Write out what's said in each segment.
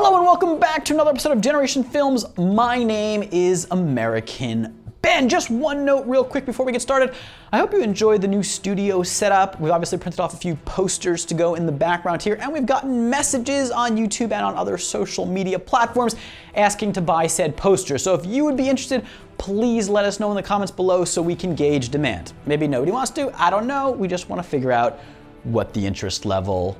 Hello and welcome back to another episode of Generation Films. My name is American Ben. Just one note real quick before we get started. I hope you enjoyed the new studio setup. We've obviously printed off a few posters to go in the background here, and we've gotten messages on YouTube and on other social media platforms asking to buy said posters. So if you would be interested, please let us know in the comments below so we can gauge demand. Maybe nobody wants to, I don't know. We just want to figure out what the interest level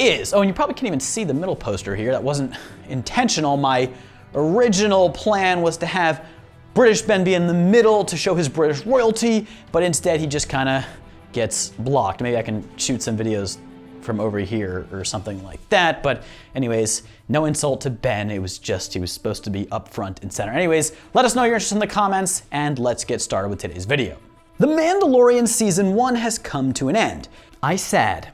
is. Oh, and you probably can't even see the middle poster here. That wasn't intentional. My original plan was to have British Ben be in the middle to show his British royalty, but instead he just kind of gets blocked. Maybe I can shoot some videos from over here or something like that. But anyways, no insult to Ben. It was just, he was supposed to be up front and center. Anyways, let us know your interest in the comments and let's get started with today's video. The Mandalorian Season 1 has come to an end. I sad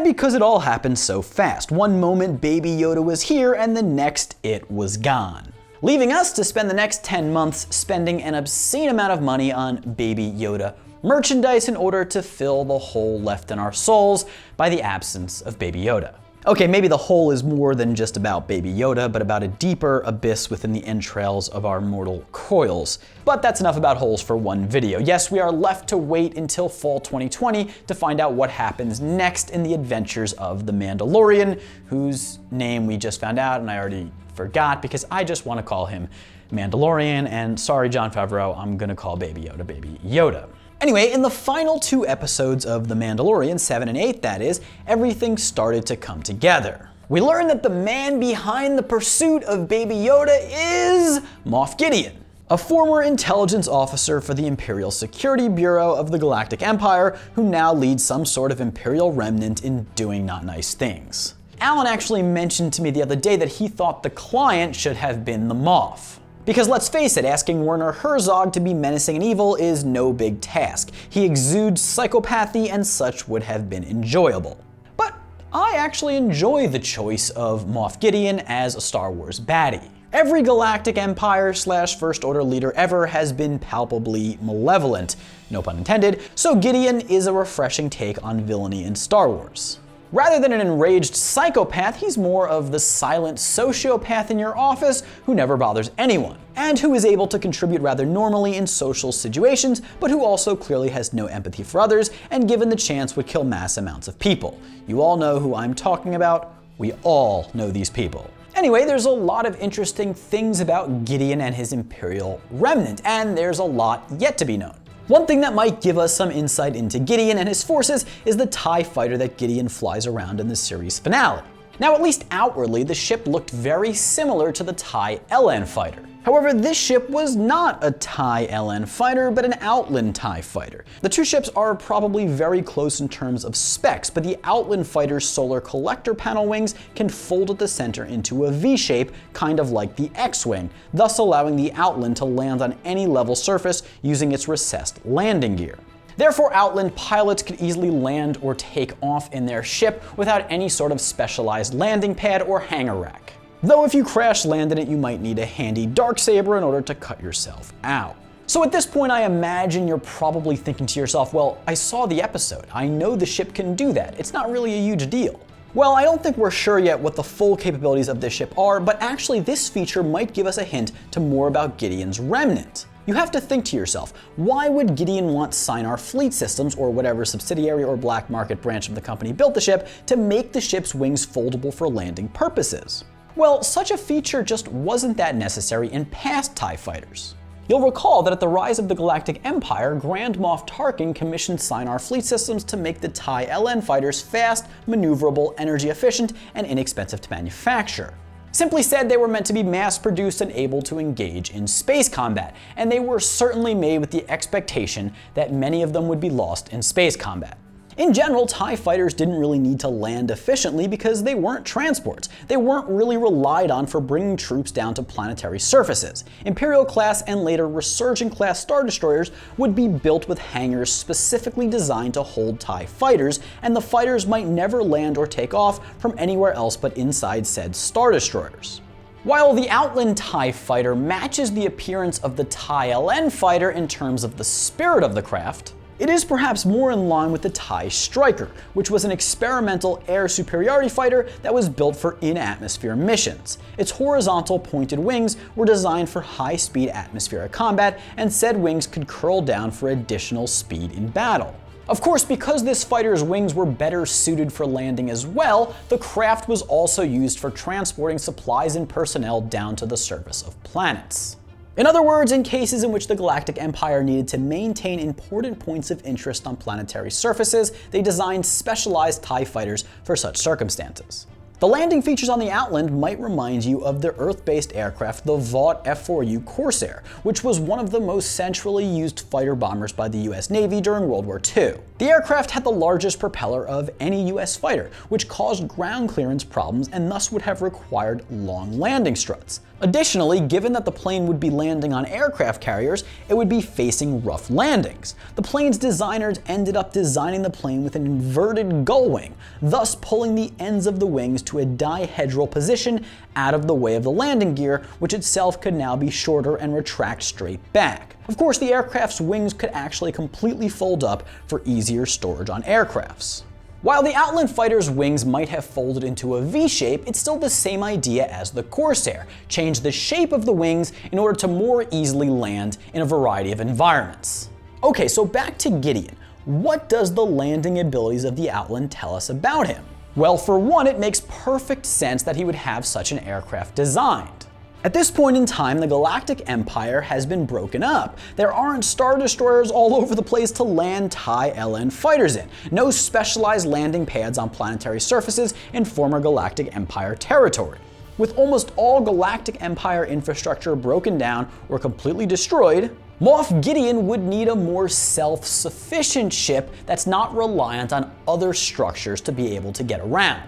because it all happened so fast. One moment Baby Yoda was here and the next it was gone, leaving us to spend the next 10 months spending an obscene amount of money on Baby Yoda merchandise in order to fill the hole left in our souls by the absence of Baby Yoda. Okay, maybe the hole is more than just about Baby Yoda, but about a deeper abyss within the entrails of our mortal coils. But that's enough about holes for one video. Yes, we are left to wait until fall 2020 to find out what happens next in the adventures of the Mandalorian, whose name we just found out and I already forgot because I just want to call him Mandalorian, and sorry Jon Favreau, I'm gonna call Baby Yoda Baby Yoda. Anyway, in the final 2 episodes of The Mandalorian, 7 and 8 that is, everything started to come together. We learned that the man behind the pursuit of Baby Yoda is Moff Gideon, a former intelligence officer for the Imperial Security Bureau of the Galactic Empire who now leads some sort of Imperial remnant in doing not nice things. Alan actually mentioned to me the other day that he thought the client should have been the Moff. Because let's face it, asking Werner Herzog to be menacing and evil is no big task. He exudes psychopathy and such would have been enjoyable. But I actually enjoy the choice of Moff Gideon as a Star Wars baddie. Every Galactic Empire / First Order leader ever has been palpably malevolent, no pun intended, so Gideon is a refreshing take on villainy in Star Wars. Rather than an enraged psychopath, he's more of the silent sociopath in your office who never bothers anyone, and who is able to contribute rather normally in social situations, but who also clearly has no empathy for others, and given the chance would kill mass amounts of people. You all know who I'm talking about. We all know these people. Anyway, there's a lot of interesting things about Gideon and his Imperial remnant, and there's a lot yet to be known. One thing that might give us some insight into Gideon and his forces is the TIE Fighter that Gideon flies around in the series finale. Now, at least outwardly, the ship looked very similar to the TIE LN Fighter. However, this ship was not a TIE LN Fighter, but an Outland TIE Fighter. The two ships are probably very close in terms of specs, but the Outland Fighter's solar collector panel wings can fold at the center into a V shape, kind of like the X-Wing, thus allowing the Outland to land on any level surface using its recessed landing gear. Therefore, Outland pilots could easily land or take off in their ship without any sort of specialized landing pad or hangar rack. Though if you crash land in it, you might need a handy darksaber in order to cut yourself out. So at this point, I imagine you're probably thinking to yourself, well, I saw the episode. I know the ship can do that. It's not really a huge deal. Well, I don't think we're sure yet what the full capabilities of this ship are, but actually this feature might give us a hint to more about Gideon's remnant. You have to think to yourself, why would Gideon want Sinar Fleet Systems, or whatever subsidiary or black market branch of the company built the ship, to make the ship's wings foldable for landing purposes? Well, such a feature just wasn't that necessary in past TIE fighters. You'll recall that at the rise of the Galactic Empire, Grand Moff Tarkin commissioned Sinar Fleet Systems to make the TIE LN fighters fast, maneuverable, energy efficient, and inexpensive to manufacture. Simply said, they were meant to be mass-produced and able to engage in space combat, and they were certainly made with the expectation that many of them would be lost in space combat. In general, TIE fighters didn't really need to land efficiently because they weren't transports. They weren't really relied on for bringing troops down to planetary surfaces. Imperial-class and later Resurgent-class Star Destroyers would be built with hangars specifically designed to hold TIE fighters, and the fighters might never land or take off from anywhere else but inside said Star Destroyers. While the Outland TIE Fighter matches the appearance of the TIE LN Fighter in terms of the spirit of the craft, It is perhaps more in line with the TIE Striker, which was an experimental air superiority fighter that was built for in-atmosphere missions. Its horizontal pointed wings were designed for high-speed atmospheric combat, and said wings could curl down for additional speed in battle. Of course, because this fighter's wings were better suited for landing as well, the craft was also used for transporting supplies and personnel down to the surface of planets. In other words, in cases in which the Galactic Empire needed to maintain important points of interest on planetary surfaces, they designed specialized TIE fighters for such circumstances. The landing features on the Outland might remind you of the Earth-based aircraft, the Vought F-4U Corsair, which was one of the most centrally used fighter bombers by the US Navy during World War II. The aircraft had the largest propeller of any US fighter, which caused ground clearance problems and thus would have required long landing struts. Additionally, given that the plane would be landing on aircraft carriers, it would be facing rough landings. The plane's designers ended up designing the plane with an inverted gull wing, thus pulling the ends of the wings to a dihedral position out of the way of the landing gear, which itself could now be shorter and retract straight back. Of course, the aircraft's wings could actually completely fold up for easier storage on aircrafts. While the Outland fighter's wings might have folded into a V-shape, it's still the same idea as the Corsair. Change the shape of the wings in order to more easily land in a variety of environments. Okay, so back to Gideon. What does the landing abilities of the Outland tell us about him? Well, for one, it makes perfect sense that he would have such an aircraft designed. At this point in time, the Galactic Empire has been broken up. There aren't Star Destroyers all over the place to land TIE LN fighters in. No specialized landing pads on planetary surfaces in former Galactic Empire territory. With almost all Galactic Empire infrastructure broken down or completely destroyed, Moff Gideon would need a more self-sufficient ship that's not reliant on other structures to be able to get around.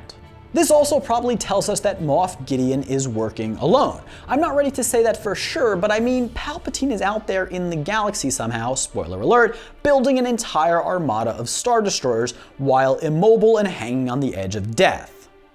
This also probably tells us that Moff Gideon is working alone. I'm not ready to say that for sure, but I mean, Palpatine is out there in the galaxy somehow, spoiler alert, building an entire armada of Star Destroyers while immobile and hanging on the edge of death.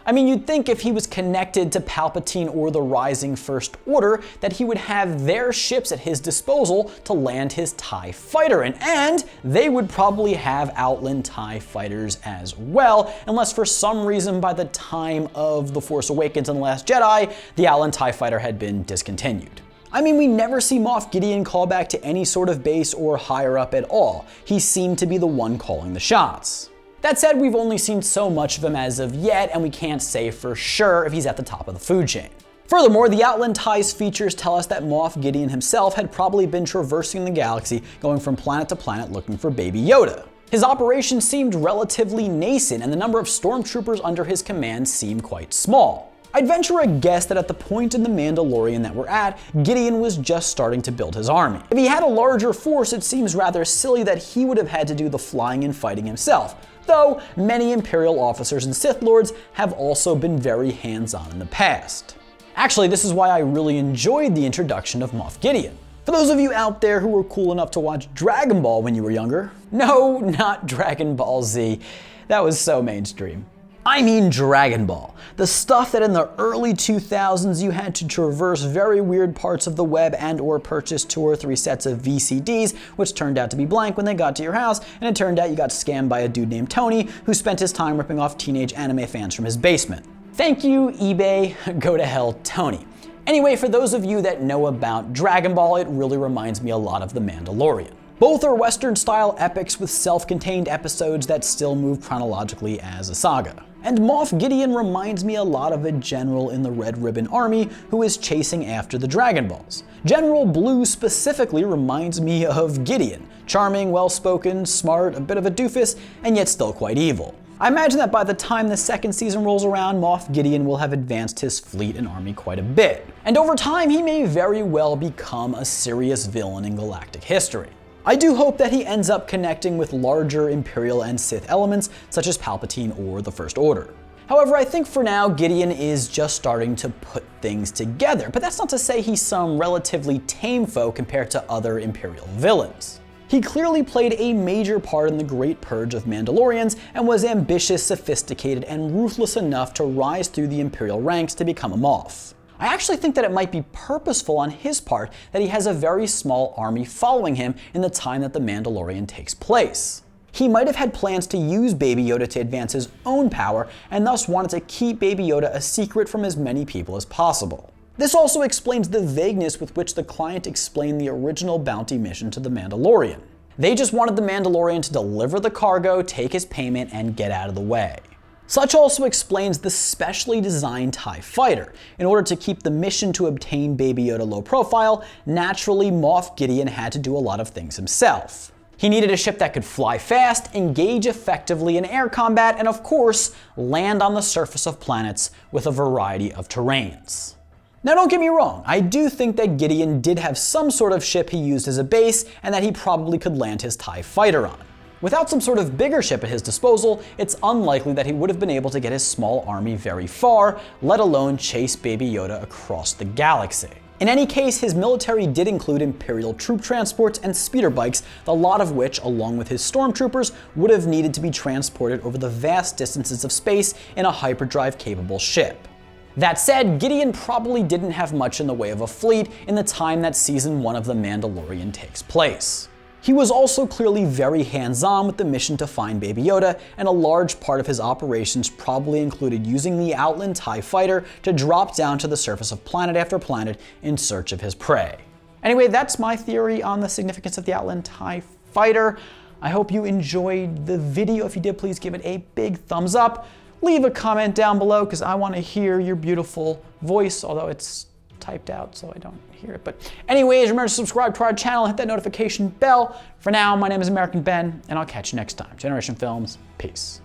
I mean, you'd think if he was connected to Palpatine or the Rising First Order that he would have their ships at his disposal to land his TIE fighter in, and they would probably have Outland TIE fighters as well, unless for some reason by the time of The Force Awakens and The Last Jedi, the Outland TIE fighter had been discontinued. I mean, we never see Moff Gideon call back to any sort of base or higher up at all. He seemed to be the one calling the shots. That said, we've only seen so much of him as of yet, and we can't say for sure if he's at the top of the food chain. Furthermore, the Outland TIE's features tell us that Moff Gideon himself had probably been traversing the galaxy, going from planet to planet looking for Baby Yoda. His operation seemed relatively nascent, and the number of Stormtroopers under his command seemed quite small. I'd venture a guess that at the point in The Mandalorian that we're at, Gideon was just starting to build his army. If he had a larger force, it seems rather silly that he would have had to do the flying and fighting himself, though many Imperial officers and Sith Lords have also been very hands-on in the past. Actually, this is why I really enjoyed the introduction of Moff Gideon. For those of you out there who were cool enough to watch Dragon Ball when you were younger, no, not Dragon Ball Z, that was so mainstream. I mean Dragon Ball, the stuff that in the early 2000s you had to traverse very weird parts of the web and or purchase 2 or 3 sets of VCDs, which turned out to be blank when they got to your house, and it turned out you got scammed by a dude named Tony who spent his time ripping off teenage anime fans from his basement. Thank you, eBay, go to hell, Tony. Anyway, for those of you that know about Dragon Ball, it really reminds me a lot of The Mandalorian. Both are Western-style epics with self-contained episodes that still move chronologically as a saga. And Moff Gideon reminds me a lot of a general in the Red Ribbon Army who is chasing after the Dragon Balls. General Blue specifically reminds me of Gideon. Charming, well-spoken, smart, a bit of a doofus, and yet still quite evil. I imagine that by the time the second season rolls around, Moff Gideon will have advanced his fleet and army quite a bit. And over time, he may very well become a serious villain in galactic history. I do hope that he ends up connecting with larger Imperial and Sith elements such as Palpatine or the First Order. However, I think for now Gideon is just starting to put things together, but that's not to say he's some relatively tame foe compared to other Imperial villains. He clearly played a major part in the Great Purge of Mandalorians and was ambitious, sophisticated, and ruthless enough to rise through the Imperial ranks to become a Moff. I actually think that it might be purposeful on his part that he has a very small army following him in the time that The Mandalorian takes place. He might have had plans to use Baby Yoda to advance his own power, and thus wanted to keep Baby Yoda a secret from as many people as possible. This also explains the vagueness with which the client explained the original bounty mission to The Mandalorian. They just wanted The Mandalorian to deliver the cargo, take his payment, and get out of the way. Such also explains the specially designed TIE Fighter. In order to keep the mission to obtain Baby Yoda low profile, naturally Moff Gideon had to do a lot of things himself. He needed a ship that could fly fast, engage effectively in air combat, and of course, land on the surface of planets with a variety of terrains. Now don't get me wrong, I do think that Gideon did have some sort of ship he used as a base, and that he probably could land his TIE Fighter on. Without some sort of bigger ship at his disposal, it's unlikely that he would have been able to get his small army very far, let alone chase Baby Yoda across the galaxy. In any case, his military did include Imperial troop transports and speeder bikes, a lot of which, along with his Stormtroopers, would have needed to be transported over the vast distances of space in a hyperdrive-capable ship. That said, Gideon probably didn't have much in the way of a fleet in the time that Season 1 of The Mandalorian takes place. He was also clearly very hands-on with the mission to find Baby Yoda, and a large part of his operations probably included using the Outland TIE Fighter to drop down to the surface of planet after planet in search of his prey. Anyway, that's my theory on the significance of the Outland TIE Fighter. I hope you enjoyed the video. If you did, please give it a big thumbs up. Leave a comment down below because I want to hear your beautiful voice, although it's typed out so I don't hear it. But anyways, remember to subscribe to our channel, hit that notification bell. For now, my name is American Ben, and I'll catch you next time. Generation Films, peace.